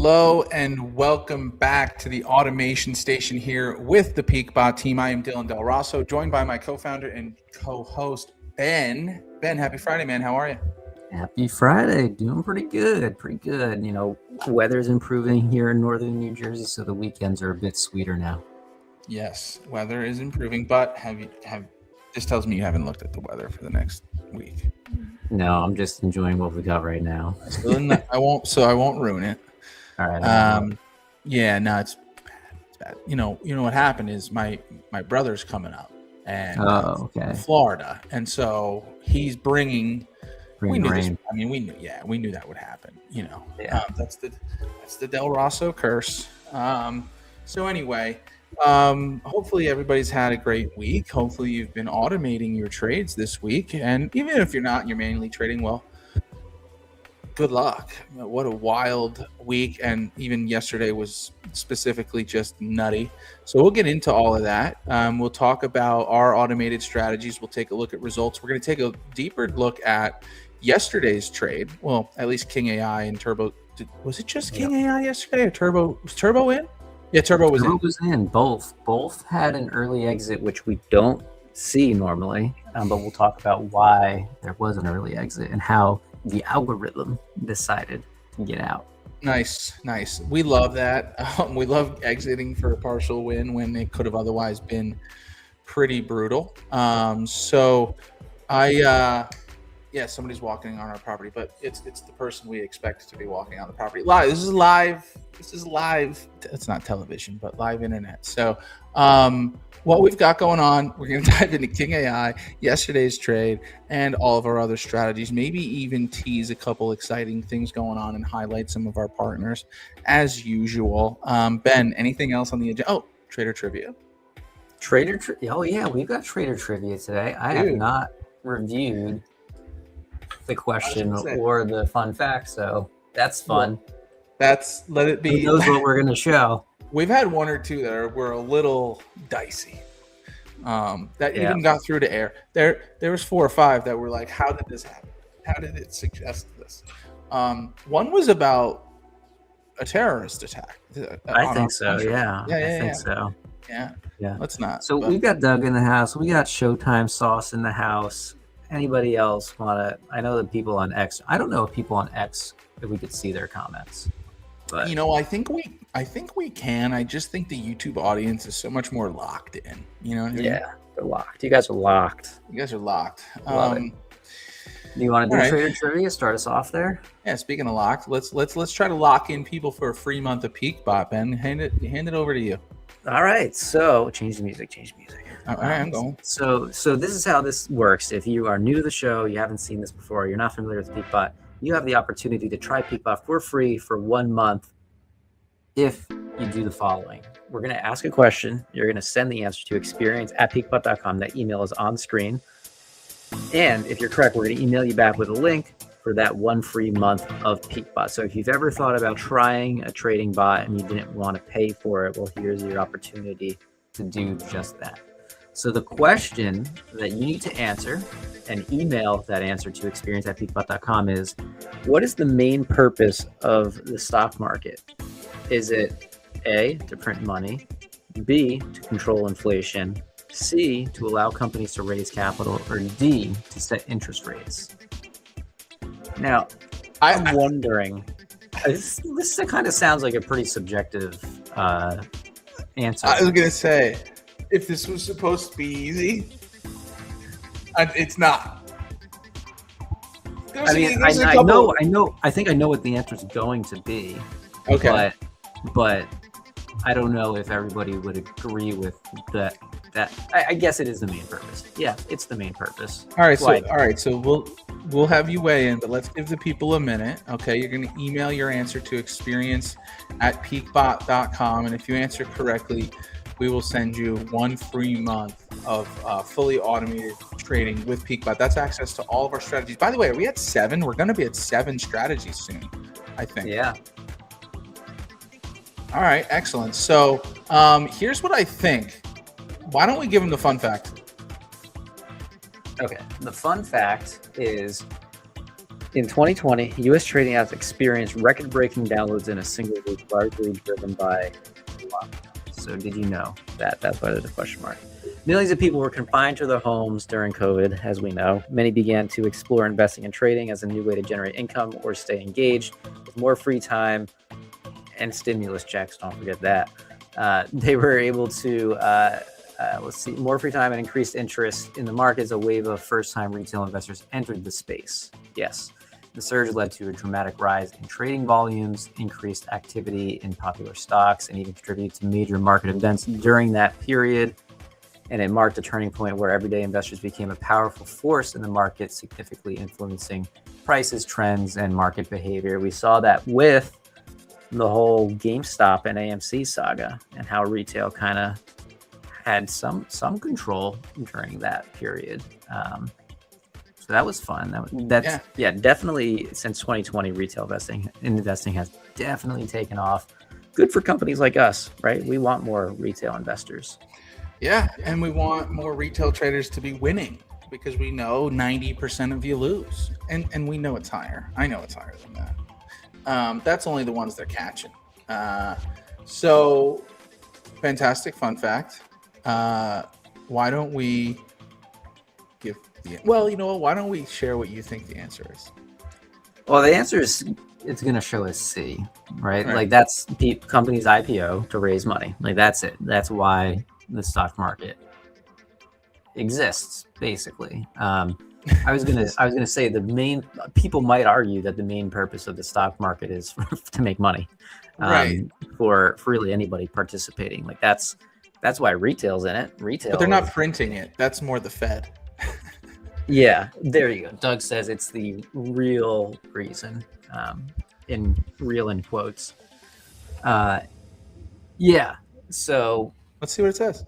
Hello and welcome back to the automation station here with the PeakBot team. I am Dylan Del Rosso, joined by my co-founder and co-host, Ben. Ben, happy Friday, man. How are you? Happy Friday. Doing pretty good. You know, weather's improving here in northern New Jersey, so the weekends are a bit sweeter now. Yes, weather is improving, but this tells me you haven't looked at the weather for the next week. No, I'm just enjoying what we got right now. I won't ruin it. All right. Yeah, no, it's bad. You know what happened is my brother's coming up and Florida, and so he's bringing rain. We knew that would happen. That's the Del Rosso curse. So anyway, hopefully everybody's had a great week. Hopefully you've been automating your trades this week, and even if you're not, you're manually trading. Well, good luck. What a wild week, and even yesterday was specifically just nutty. So we'll get into all of that. We'll talk about our automated strategies. We'll take a look at results. We're going to take a deeper look at yesterday's trade. Well, at least King AI and Turbo. Was it just King AI yesterday, or Turbo? Was Turbo in? Yeah, Turbo was in. Both had an early exit, which we don't see normally, but we'll talk about why there was an early exit and how the algorithm decided to get out. Nice. We love that. We love exiting for a partial win when it could have otherwise been pretty brutal. Somebody's walking on our property, but it's the person we expect to be walking on the property. Live. This is live. It's not television, but live internet. So, what we've got going on, we're going to dive into King AI, yesterday's trade, and all of our other strategies. Maybe even tease a couple exciting things going on and highlight some of our partners as usual. Ben, anything else on the agenda? Oh, Trader Trivia. Oh yeah, we've got Trader Trivia today. I have not reviewed the question or the fun fact, so that's fun. Let it be. Who knows what we're going to show? We've had one or two that were a little dicey. Even got through to air. There was 4 or 5 that were like, how did this happen? How did it suggest this? One was about a terrorist attack. I think so. Yeah. I think so. Yeah. Let's not. So we've got Doug in the house. We got Showtime Sauce in the house. Anybody else want to? I know that people on X. I don't know if people on X, if we could see their comments. But I think we can. I just think the YouTube audience is so much more locked in. You know what I mean? Yeah, they're locked. You guys are locked. Love it. Do you want to do Trader Trivia? Start us off there. Yeah. Speaking of locked, let's try to lock in people for a free month of PeakBot. Ben, hand it over to you. All right. So change the music. All right, I'm going. So this is how this works. If you are new to the show, you haven't seen this before, you're not familiar with PeakBot, you have the opportunity to try PeakBot for free for 1 month if you do the following. We're going to ask a question. You're going to send the answer to experience@peakbot.com. That email is on screen. And if you're correct, we're going to email you back with a link for that 1 free month of PeakBot. So if you've ever thought about trying a trading bot and you didn't want to pay for it, well, here's your opportunity to do just that. So the question that you need to answer and email that answer to experience@peakbot.com is, what is the main purpose of the stock market? Is it A, to print money, B, to control inflation, C, to allow companies to raise capital, or D, to set interest rates? Now, I'm wondering, this kind of sounds like a pretty subjective answer. I was going to say, if this was supposed to be easy, it's not. I know. I think I know what the answer is going to be. Okay. But I don't know if everybody would agree with that. I guess it is the main purpose. Yeah, it's the main purpose. All right. So we'll have you weigh in, but let's give the people a minute. Okay. You're going to email your answer to experience@peakbot.com, and if you answer correctly, we will send you 1 free month of fully automated trading with PeakBot. That's access to all of our strategies. By the way, are we at 7? We're going to be at 7 strategies soon, I think. Yeah. All right, excellent. So here's what I think. Why don't we give them the fun fact? Okay. The fun fact is In 2020, U.S. trading apps experienced record-breaking downloads in a single week, largely driven by lockdown. So did you know that? That's why there's a question mark. Millions of people were confined to their homes during COVID, as we know. Many began to explore investing in trading as a new way to generate income or stay engaged with more free time and stimulus checks. Don't forget that. They were able to, more free time and increased interest in the markets. A wave of first-time retail investors entered the space. Yes. The surge led to a dramatic rise in trading volumes, increased activity in popular stocks, and even contributed to major market events during that period. And it marked a turning point where everyday investors became a powerful force in the market, significantly influencing prices, trends, and market behavior. We saw that with the whole GameStop and AMC saga and how retail kind of had some control during that period. So that was fun. Definitely since 2020, retail investing has definitely taken off. Good for companies like us, right? We want more retail investors. Yeah, and we want more retail traders to be winning because we know 90% of you lose. And we know it's higher. I know it's higher than that. That's only the ones they're catching. So, fantastic fun fact. Why don't we give why don't we share what you think the answer is? Well, the answer is it's going to show as C, right? Like that's company's IPO to raise money. Like that's it. That's why the stock market exists, basically. I was gonna say people might argue that the main purpose of the stock market is to make money, for really anybody participating. Like that's why retail's in it. But they're not printing it. That's more the Fed. Yeah, there you go. Doug says it's the real reason, in quotes. Yeah. So let's see what it says.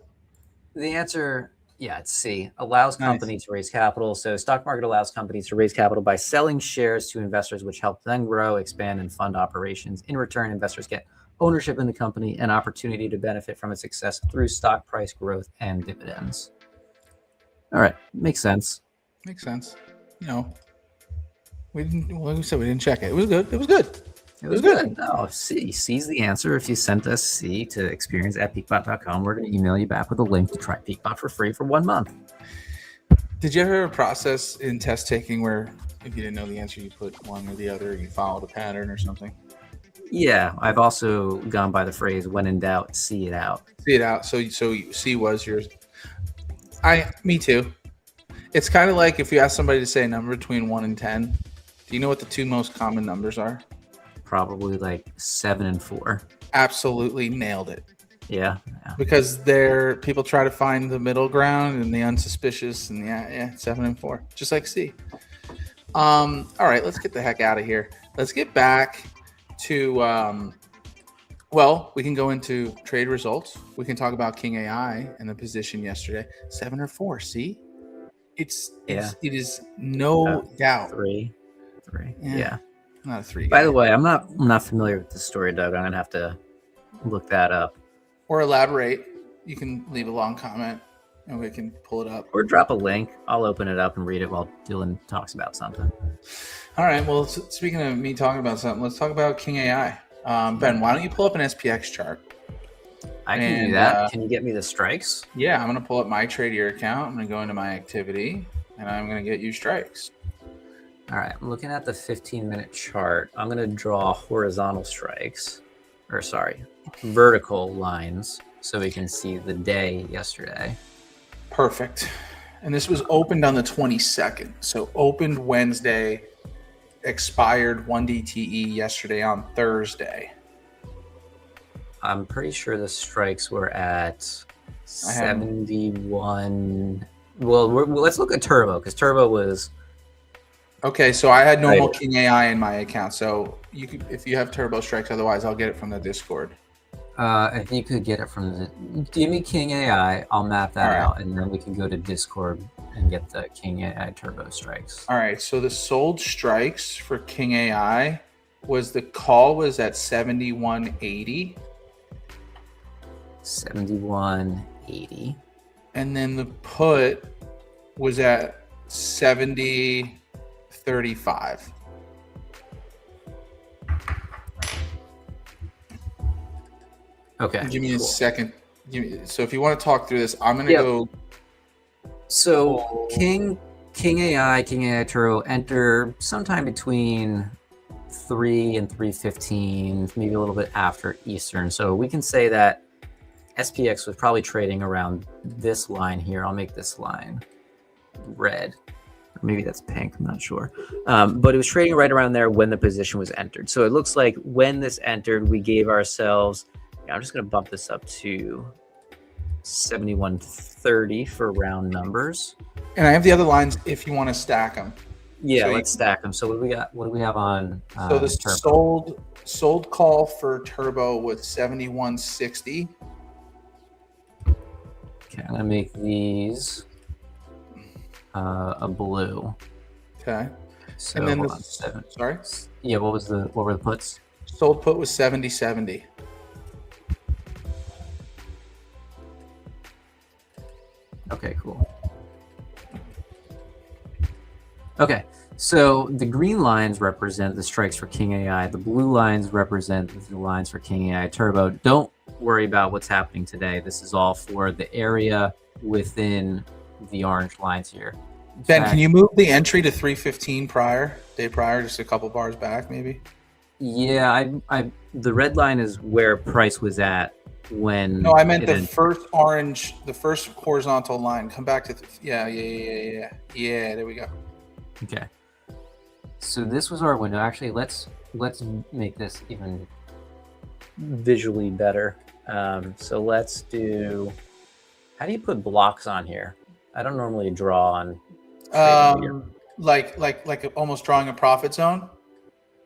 The answer, it's C. Allows companies to raise capital. So stock market allows companies to raise capital by selling shares to investors, which help them grow, expand, and fund operations. In return, investors get ownership in the company and opportunity to benefit from its success through stock price growth and dividends. All right, makes sense. Makes sense. We didn't check it. It was good. It was good. It was good. No, C's the answer. If you sent us C to experience@peakbot.com, we're going to email you back with a link to try PeakBot for free for 1 month. Did you ever have a process in test taking where if you didn't know the answer, you put one or the other, you followed a pattern or something? Yeah, I've also gone by the phrase, when in doubt, see it out. See it out. So C was yours. Me too. It's kind of like if you ask somebody to say a number between 1 and 10, do you know what the two most common numbers are? Probably like 7 and 4. Absolutely nailed it. Yeah. Because people try to find the middle ground and the unsuspicious, and 7 and 4, just like C. All right, let's get the heck out of here. Let's get back to we can go into trade results. We can talk about King AI and the position yesterday. 7 or 4. See, it is no doubt 3. Yeah. Not a 3 guy. By the way, I'm not familiar with the story, Doug. I'm gonna have to look that up or elaborate. You can leave a long comment and we can pull it up or drop a link. I'll open it up and read it while Dylan talks about something. All right. Well, speaking of me talking about something, let's talk about King AI. Ben, why don't you pull up an SPX chart? I can do that. Can you get me the strikes? Yeah, I'm going to pull up my Tradier account. I'm going to go into my activity, and I'm going to get you strikes. All right. I'm looking at the 15-minute chart. I'm going to draw horizontal strikes, vertical lines, so we can see the day yesterday. Perfect. And this was opened on the 22nd. So opened Wednesday, expired 1 DTE yesterday on Thursday. I'm pretty sure the strikes were at 71. Well, let's look at Turbo because Turbo was. Okay, so I had normal King AI in my account. So if you have Turbo strikes, otherwise I'll get it from the Discord. If you could get it give me King AI, I'll map that out, and then we can go to Discord and get the King AI Turbo strikes. All right, so the sold strikes for King AI the call was at 71.80. 71.80. And then the put was at 70.35. Okay. Give me a second. So if you want to talk through this, I'm gonna go. So King AI Turbo enter sometime between 3 and 3:15, maybe a little bit after Eastern. So we can say that SPX was probably trading around this line here. I'll make this line red. Or maybe that's pink, I'm not sure. But it was trading right around there when the position was entered. So it looks like when this entered, we gave ourselves, I'm just going to bump this up to 71.30 for round numbers. And I have the other lines if you want to stack them. Yeah, so let's stack them. So what do we got? What do we have on? So the sold call for Turbo was 71.60. Okay, I'm gonna make these a blue. Okay. So and then sorry. Yeah. What were the puts? Sold put was 70.70. Okay, cool. Okay, so the green lines represent the strikes for King AI. The blue lines represent the lines for King AI Turbo. Don't worry about what's happening today. This is all for the area within the orange lines here. Ben, can you move the entry to 3:15 day prior, just a couple bars back, maybe? Yeah, the red line is where price was at when. No, I meant the first orange, the first horizontal line. Come back to yeah. There we go. Okay. So this was our window. Actually, let's make this even visually better. So let's do. How do you put blocks on here? I don't normally draw on. Like almost drawing a profit zone.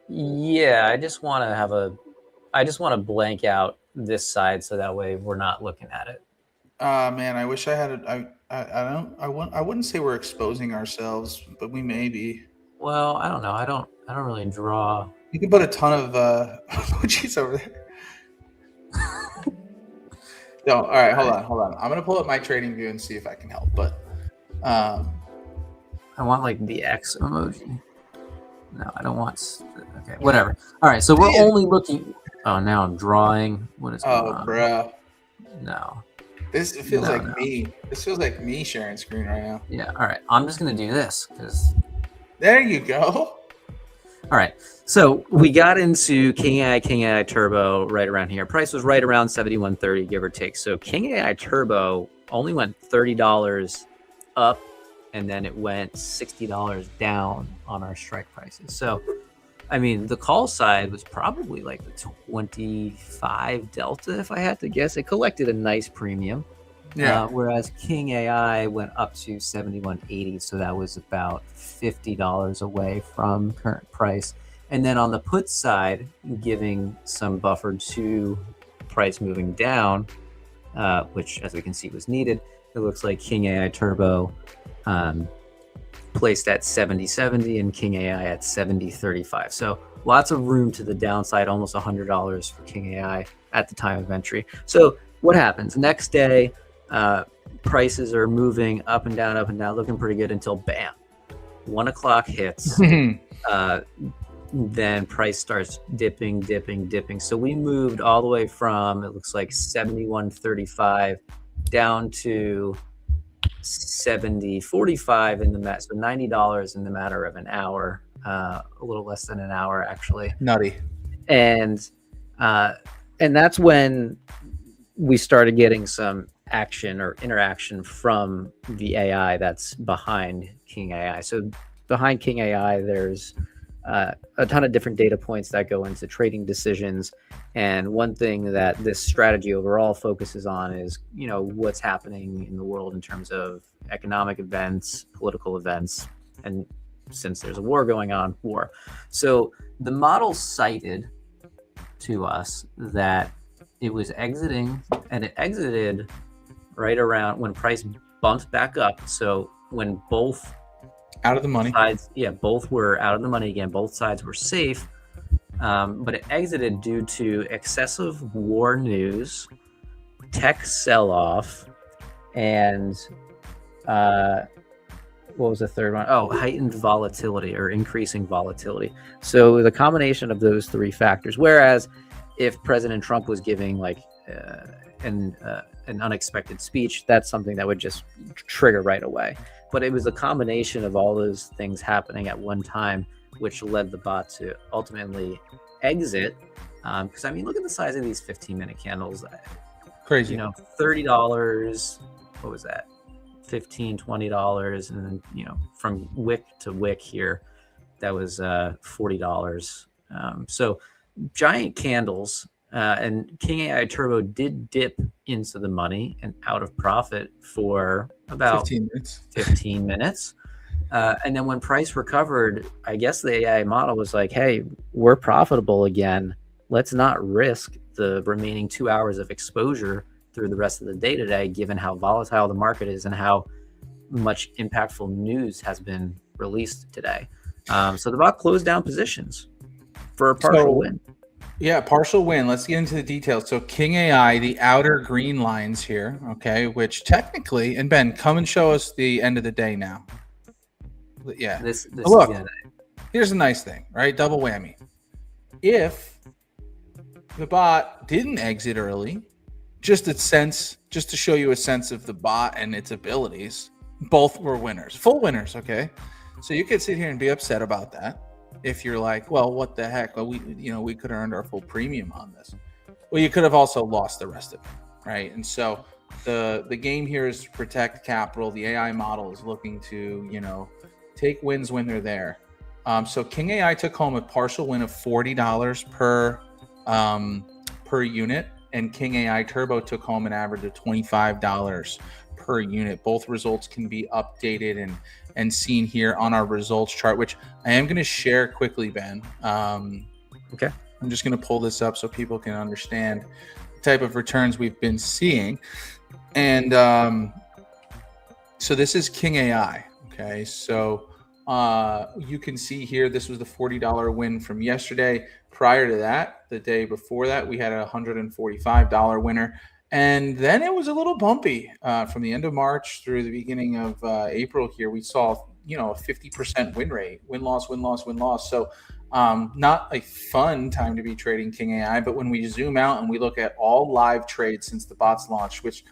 Yeah, I just want to blank out this side so that way we're not looking at it. Man, I wish I had it. I wouldn't say we're exposing ourselves, but we may be. Well, I don't know. I don't really draw. You can put a ton of emojis over there. No, all right, hold on. I'm gonna pull up my trading view and see if I can help. But I want like the X emoji. No, I don't want. Okay, whatever. All right, so we're only looking. Oh, now I'm drawing. What is going on? Bro. No. This feels like me. This feels like me sharing screen right now. Yeah. All right. I'm just gonna do this because. There you go. All right. So we got into King AI Turbo right around here. Price was right around 71.30, give or take. So King AI Turbo only went $30 up, and then it went $60 down on our strike prices. So, I mean, the call side was probably like the 25 delta, if I had to guess. It collected a nice premium. Yeah. Whereas King AI went up to 71.80, so that was about $50 away from current price. And then on the put side, giving some buffer to price moving down, which, as we can see, was needed. It looks like King AI Turbo placed at 70.70 and King AI at 70.35. So lots of room to the downside, almost $100 for King AI at the time of entry. So what happens? Next day, prices are moving up and down, looking pretty good until bam, 1 o'clock hits. Then price starts dipping. So we moved all the way from, it looks like 71.35 down to 70.45 in the matter. So $90 in the matter of an hour, a little less than an hour actually. Nutty. And that's when we started getting some action or interaction from the AI that's behind King AI. So behind King AI, there's a ton of different data points that go into trading decisions. And one thing that this strategy overall focuses on is, what's happening in the world in terms of economic events, political events, and since there's a war going on, war. So the model cited to us that it was exiting, and it exited right around when price bumped back up. So when both out of the money sides, both were out of the money again, both sides were safe, but it exited due to excessive war news, tech sell-off, and what was the third one? Oh, heightened volatility or increasing volatility. So the combination of those three factors, whereas if President Trump was giving like an unexpected speech, that's something that would just trigger right away. But it was a combination of all those things happening at one time, which led the bot to ultimately exit. Because I mean, look at the size of these 15-minute candles. Crazy. $30. What was that? $15, $20, and then from wick to wick here, that was $40. So giant candles. And King AI Turbo did dip into the money and out of profit for about 15 minutes. And then when price recovered, I guess the AI model was like, hey, we're profitable again. Let's not risk the remaining 2 hours of exposure through the rest of the day today, given how volatile the market is and how much impactful news has been released today. So the bot closed down positions for a partial win. Yeah, partial win. Let's get into the details. So King AI, the outer green lines here, okay, which technically, and Ben, come and show us the end of the day now. Yeah. This look, here's a nice thing, right? Double whammy. If the bot didn't exit early, just to show you a sense of the bot and its abilities, both were winners, full winners, okay? So you could sit here and be upset about that. If you're like, well, what the heck? Well, we could have earned our full premium on this. Well, you could have also lost the rest of it, right? And so the game here is to protect capital. The AI model is looking to, take wins when they're there. So King AI took home a partial win of $40 per unit, and King AI Turbo took home an average of $25 per unit. Both results can be updated and seen here on our results chart, which I am going to share quickly, Ben. Okay. I'm just going to pull this up so people can understand the type of returns we've been seeing. And so this is King AI. Okay. So you can see here, this was the $40 win from yesterday. Prior to that, the day before that, we had a $145 winner. And then it was a little bumpy from the end of March through the beginning of April here. We saw, a 50% win rate, win-loss. So not a fun time to be trading King AI. But when we zoom out and we look at all live trades since the bots launched, which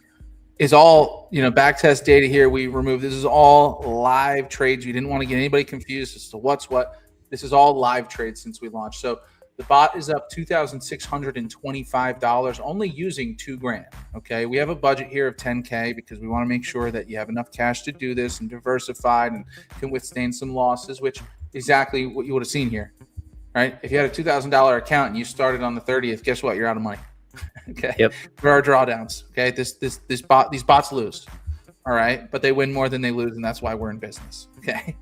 is all, backtest data here we removed. This is all live trades. We didn't want to get anybody confused as to what's what. This is all live trades since we launched. So the bot is up $2,625, only using $2,000. Okay, we have a budget here of $10K because we want to make sure that you have enough cash to do this and diversified and can withstand some losses, which exactly what you would have seen here, right? If you had a $2,000 account and you started on the 30th, guess what? You're out of money. Okay. Yep. There are drawdowns. Okay. These bots lose. All right, but they win more than they lose, and that's why we're in business. Okay.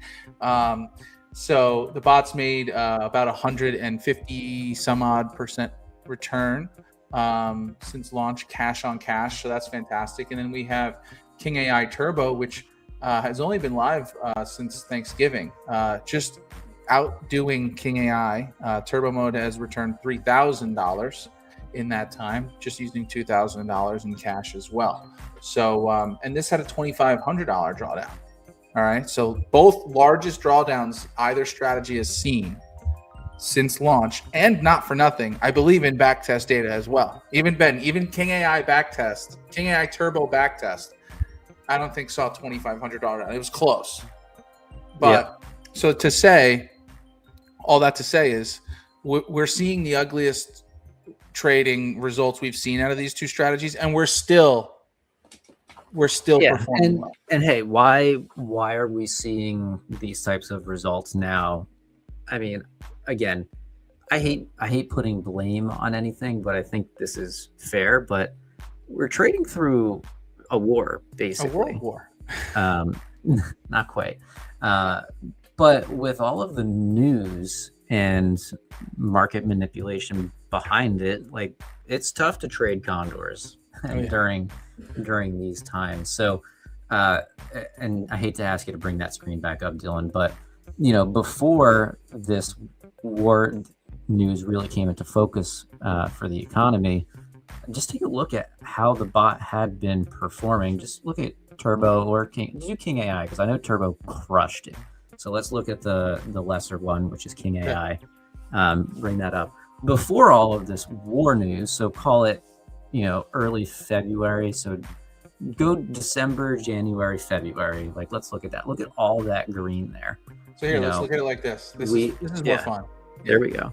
So the bots made about 150 some odd % return since launch, cash on cash. So that's fantastic. And then we have King AI Turbo, which has only been live since Thanksgiving. Just outdoing King AI. Turbo mode has returned $3,000 in that time, just using $2,000 in cash as well. So, and this had a $2,500 drawdown. All right. So both largest drawdowns either strategy has seen since launch, and not for nothing, I believe in backtest data as well. Even King AI backtest, King AI Turbo backtest, I don't think saw $2,500 drawdown. It was close. But So to say, all that to say is we're seeing the ugliest trading results we've seen out of these two strategies, and we're still performing well. And hey, why are we seeing these types of results now? I mean, again, I hate putting blame on anything, but I think this is fair. But we're trading through a war, basically. A world war. Not quite. But with all of the news and market manipulation behind it, like, it's tough to trade condors during these times. So, and I hate to ask you to bring that screen back up, Dylan, but before this war news really came into focus for the economy, just take a look at how the bot had been performing. Just look at Turbo or King AI, because I know Turbo crushed it. So let's look at the lesser one, which is King AI. Bring that up. Before all of this war news, so call it, early February. So go December, January, February. Like, let's look at that. Look at all that green there. So here, let's look at it like this. This is more fun. There we go.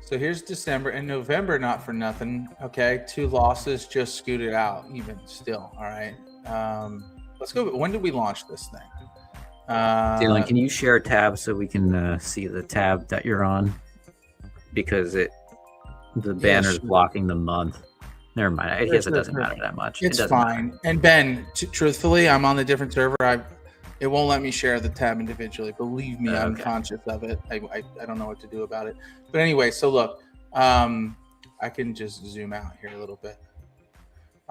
So here's December and November, not for nothing. Okay, 2 losses, just scooted out even still. All right. Let's go. When did we launch this thing? Dylan, can you share a tab so we can see the tab that you're on? Because the banner is blocking the month. Never mind. I guess it doesn't matter that much. It's fine. Matter. And Ben, truthfully, I'm on the different server. It won't let me share the tab individually. Believe me, I'm conscious of it. I don't know what to do about it. But anyway, so look, I can just zoom out here a little bit.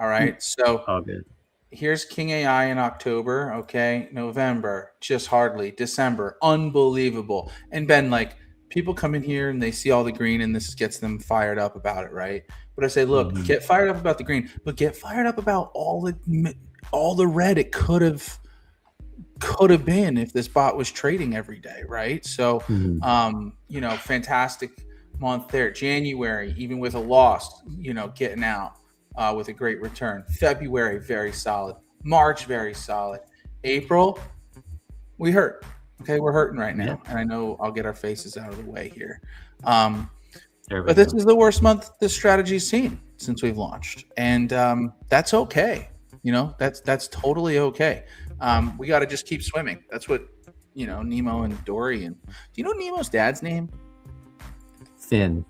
All right. So all good. Here's King AI in October. Okay. November, just hardly. December, unbelievable. And Ben, like, people come in here and they see all the green and this gets them fired up about it, right? But I say, look, get fired up about the green, but get fired up about all the red it could have been if this bot was trading every day, right? So, fantastic month there. January, even with a loss, getting out with a great return. February, very solid. March, very solid. April, we hurt. Okay, we're hurting right now, and I know I'll get our faces out of the way here. But this is the worst month this strategy's seen since we've launched, and that's okay. That's totally okay. We got to just keep swimming. That's what Nemo and Dory. And do you know Nemo's dad's name? Finn.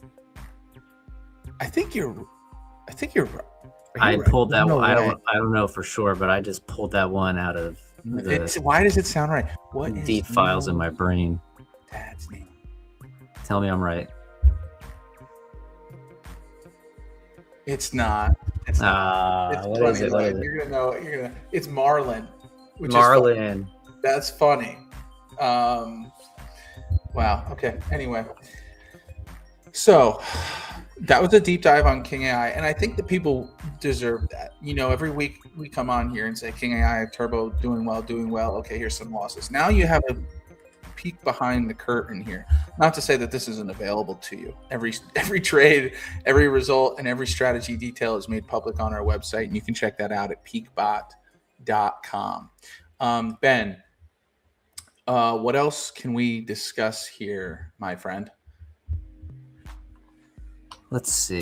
I think you're right. I pulled that one. I don't know for sure, but I just pulled that one out of. Why does it sound right? What deep files in my brain? Dad's name. Tell me I'm right. It's not. It's not. It's what funny. Is it? Like, you're gonna know. It's Marlin. Marlin. That's funny. Wow. Okay. Anyway, so that was a deep dive on King AI, and I think that people deserve that. Every week we come on here and say King AI Turbo doing well. Okay, here's some losses. Now you have a peek behind the curtain here. Not to say that this isn't available to you. Every trade, every result, and every strategy detail is made public on our website, and you can check that out at PeakBot.com. Ben, what else can we discuss here, my friend? Let's see.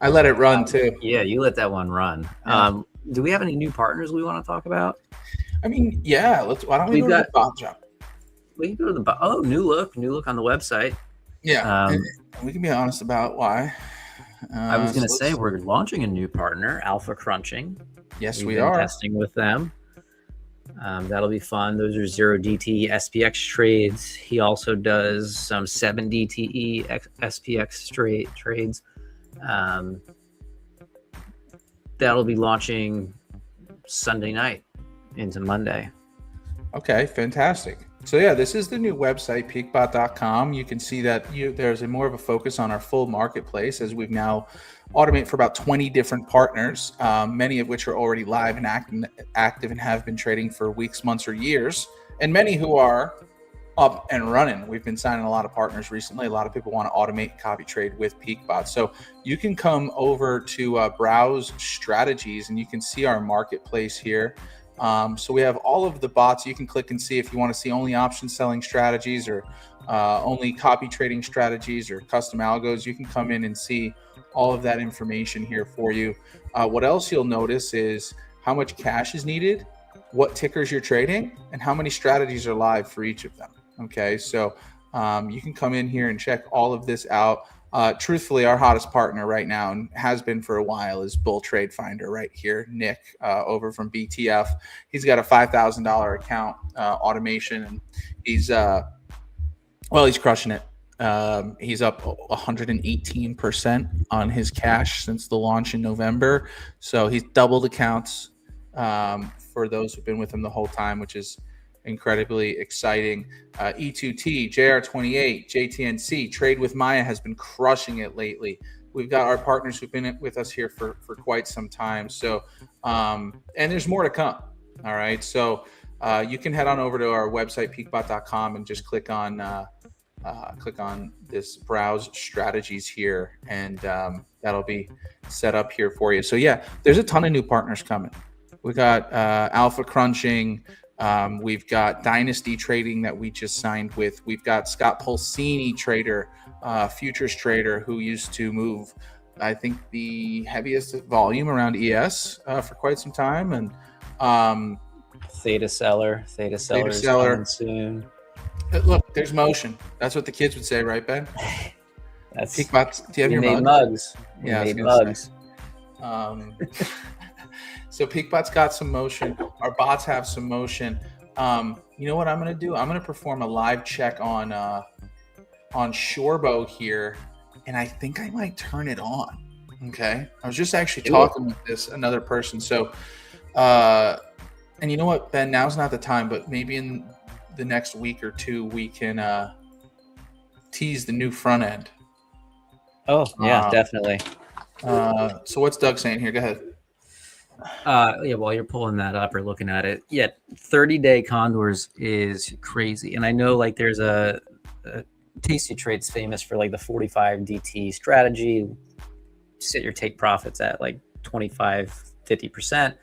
I let it run too. Yeah, you let that one run. Yeah. Do we have any new partners we want to talk about? I mean, yeah. Why don't we go to the bot job? We can go to the bot. Oh, new look on the website. Yeah, and we can be honest about why. I was going to say we're launching a new partner, Alpha Crunching. Yes, we are testing with them. That'll be fun. Those are 0DTE SPX trades. He also does some 7DTE SPX trades. That'll be launching Sunday night into Monday. Okay, fantastic. So yeah, this is the new website, PeakBot.com. You can see that there's more of a focus on our full marketplace, as we've now automated for about 20 different partners, many of which are already live and active and have been trading for weeks, months, or years, and many who are up and running. We've been signing a lot of partners recently. A lot of people want to automate copy trade with PeakBot. So you can come over to browse strategies, and you can see our marketplace here. So we have all of the bots. You can click and see if you want to see only option selling strategies or only copy trading strategies or custom algos. You can come in and see all of that information here for you. What else you'll notice is how much cash is needed, what tickers you're trading, and how many strategies are live for each of them. Okay, so you can come in here and check all of this out. Truthfully, our hottest partner right now, and has been for a while, is Bull Trade Finder right here. Nick over from BTF. He's got a $5,000 account automation, and he's crushing it. He's up 118% on his cash since the launch in November. So he's doubled accounts for those who've been with him the whole time, which is incredibly exciting. E2T, JR28, JTNC, Trade with Maya has been crushing it lately. We've got our partners who've been with us here for quite some time. So, and there's more to come. All right. So you can head on over to our website, peakbot.com, and just click on this browse strategies here, and that'll be set up here for you. So yeah, there's a ton of new partners coming. We got Alpha Crunching. We've got Dynasty Trading that we just signed with. We've got Scott Pulsini Trader, futures trader, who used to move, I think, the heaviest volume around ES for quite some time. And Theta Seller is coming soon. Look, there's motion. That's what the kids would say, right, Ben? That's PeakBot. Do you have your mugs? Yeah, made mugs. So PeakBot's got some motion. Our bots have some motion. You know what I'm going to do? I'm going to perform a live check on Shorbo here, and I think I might turn it on. Okay, I was just actually talking with another person. So, and you know what, Ben? Now's not the time, but maybe in the next week or two we can tease the new front end. Oh yeah, definitely. So what's Doug saying here? Go ahead. Yeah, while you're pulling that up or looking at it, 30-day condors is crazy. And I know like there's a Tasty Trade's famous for like the 45 DT strategy, set your take profits at like 25-50%,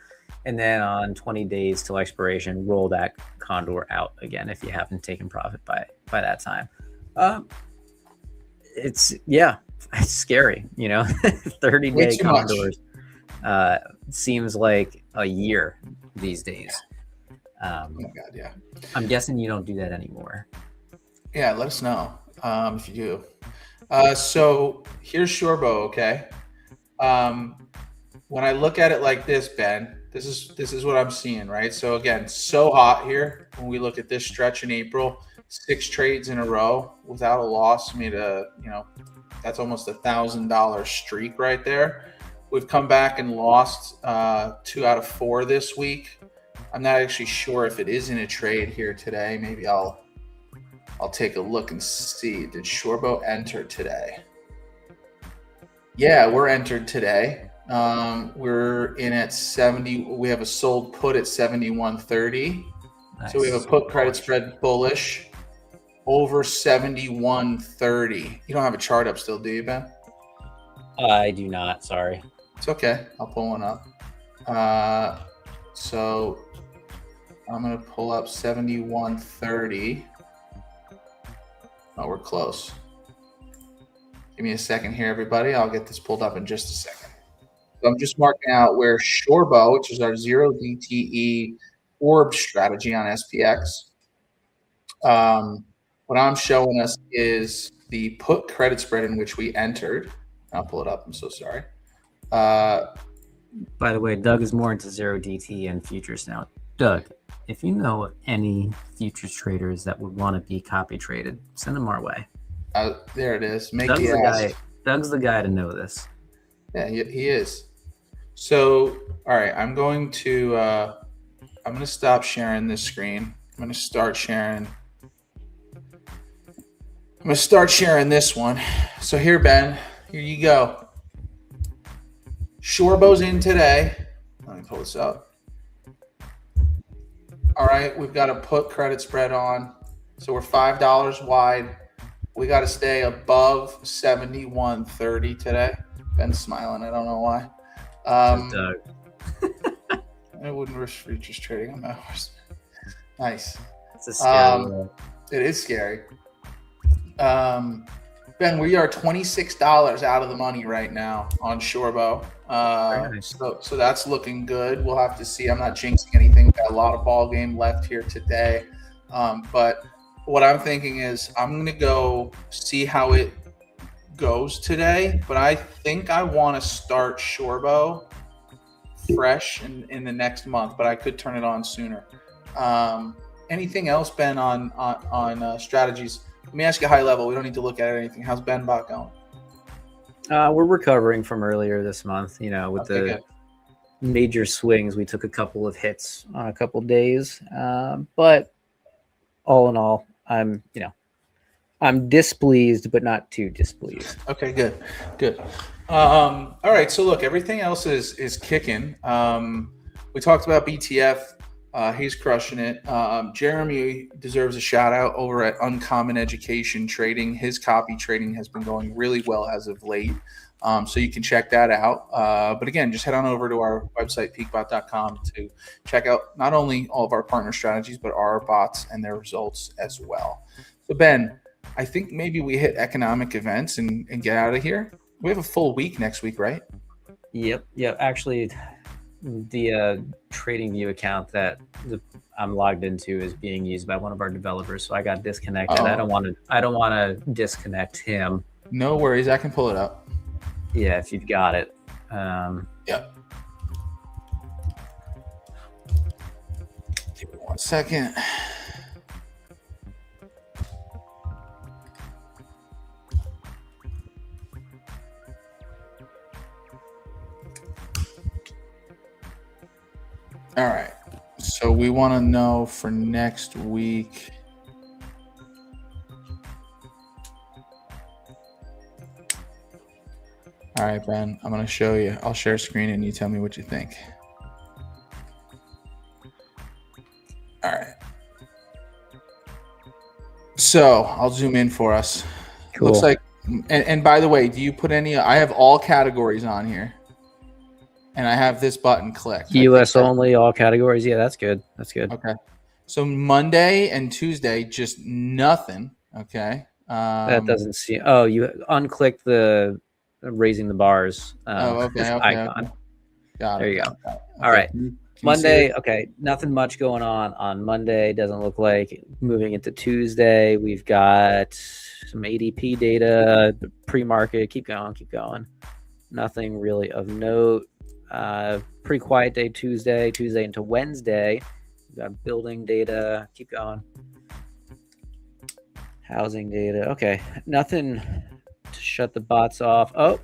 and then on 20 days till expiration, roll that condor out again if you haven't taken profit by that time. It's scary, 30-day condors. Seems like a year these days. Oh my God, yeah. I'm guessing you don't do that anymore. Yeah, let us know if you do. So here's Shorbo, okay? When I look at it like this, Ben, this is what I'm seeing, right? So again, so hot here. When we look at this stretch in April, 6 trades in a row without a loss made that's almost $1,000 streak right there. We've come back and lost 2 out of 4 this week. I'm not actually sure if it is in a trade here today. Maybe I'll take a look and see. Did Shorbo enter today? Yeah, we're entered today. We're in at 70. We have a sold put at 71.30. Nice. So we have a put credit spread bullish over 71.30. You don't have a chart up still, do you, Ben? I do not. Sorry. It's okay. I'll pull one up. So I'm going to pull up 71.30. Oh, we're close. Give me a second here, everybody. I'll get this pulled up in just a second. So I'm just marking out where Shorbo, which is our 0 DTE orb strategy on SPX. What I'm showing us is the put credit spread in which we entered. I'll pull it up. I'm so sorry. By the way, Doug is more into 0 DT and futures now. Doug, if you know of any futures traders that would want to be copy traded, send them our way. There it is. Doug's the guy to know this. Yeah, he is. So, all right, I'm going to stop sharing this screen. I'm going to start sharing this one. So here, Ben, here you go. Shorbo's in today. Let me pull this up. All right, we've got a put credit spread on. So we're $5 wide. We got to stay above 71.30 today. Ben's smiling. I don't know why. I wouldn't risk futures trading on hours. Nice. It's a scary one. It is scary. Ben, we are $26 out of the money right now on Shorbo. Nice. So that's looking good. We'll have to see. I'm not jinxing anything. We've got a lot of ball game left here today. But what I'm thinking is I'm going to go see how it goes today. But I think I want to start Shorbo fresh in the next month, but I could turn it on sooner. Anything else, Ben, on strategies? Let me ask you high level. We don't need to look at anything. How's BenBot going? We're recovering from earlier this month, with the major swings. We took a couple of hits on a couple of days. But all in all, I'm displeased, but not too displeased. Okay, good. All right. So look, everything else is kicking. We talked about BTF. He's crushing it. Jeremy deserves a shout out over at Uncommon Education Trading. His copy trading has been going really well as of late. So you can check that out. But again, just head on over to our website, peakbot.com, to check out not only all of our partner strategies, but our bots and their results as well. So Ben, I think maybe we hit economic events and get out of here. We have a full week next week, right? Yep. Actually, the TradingView account that I'm logged into is being used by one of our developers, so I got disconnected. I don't want to disconnect him. No worries, I can pull it up. Yeah, if you've got it. Yep. Give me 1 second. All right. So we want to know for next week. All right, Ben, I'm going to show you. I'll share screen and you tell me what you think. All right. So I'll zoom in for us. Cool. Looks like, and by the way, do you put any, I have all categories on here. And I have this button clicked. US only, all categories. Yeah, that's good. That's good. Okay. So Monday and Tuesday, just nothing. Okay. That doesn't see. Oh, you unclicked the raising the bars. Okay. Icon. Okay. Got it. There you go. Okay. All right. Monday. Okay. Nothing much going on Monday. Doesn't look like. Moving into Tuesday, we've got some ADP data, pre-market. Keep going. Nothing really of note. Pretty quiet day Tuesday into Wednesday. We've got building data. Keep going. Housing data. Okay. Nothing to shut the bots off. Oh,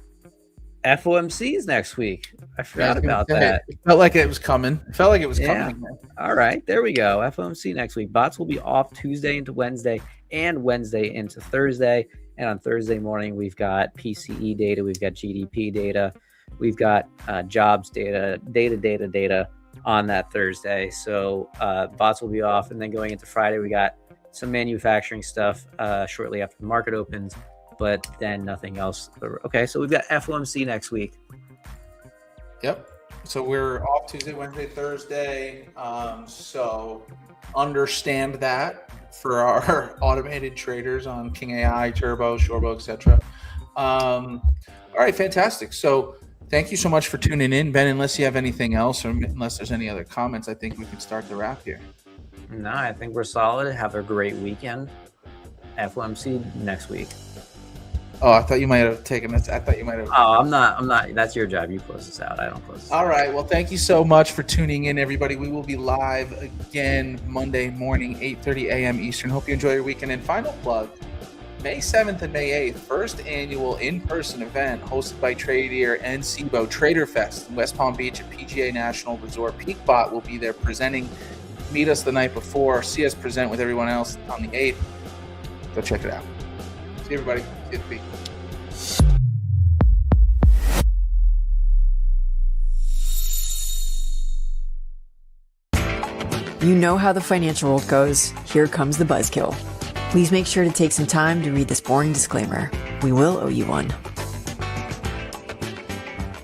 FOMC is next week. I forgot about that. It felt like it was coming. Yeah. All right. There we go. FOMC next week. Bots will be off Tuesday into Wednesday and Wednesday into Thursday. And on Thursday morning, we've got PCE data. We've got GDP data. We've got jobs data on that Thursday. So bots will be off. And then going into Friday, we got some manufacturing stuff shortly after the market opens, but then nothing else. Okay, so we've got FOMC next week. Yep. So we're off Tuesday, Wednesday, Thursday. So understand that for our automated traders on King AI, Turbo, Shorebo, etc. All right, fantastic. So thank you so much for tuning in, Ben. Unless you have anything else, or unless there's any other comments, I think we can start the wrap here. No, I think we're solid. Have a great weekend. FOMC next week. Oh, I thought you might have taken this. I thought you might have. Oh, I'm not. That's your job. You close this out. I don't close this out. All right. Well, thank you so much for tuning in, everybody. We will be live again Monday morning, 8:30 a.m. Eastern. Hope you enjoy your weekend. And final plug, May 7th and May 8th, first annual in-person event hosted by Tradier and SIBO, Trader Fest in West Palm Beach at PGA National Resort. PeakBot will be there presenting. Meet us the night before. See us present with everyone else on the 8th. Go check it out. See you, everybody. See you at the peak. You know how the financial world goes. Here comes the buzzkill. Please make sure to take some time to read this boring disclaimer. We will owe you one.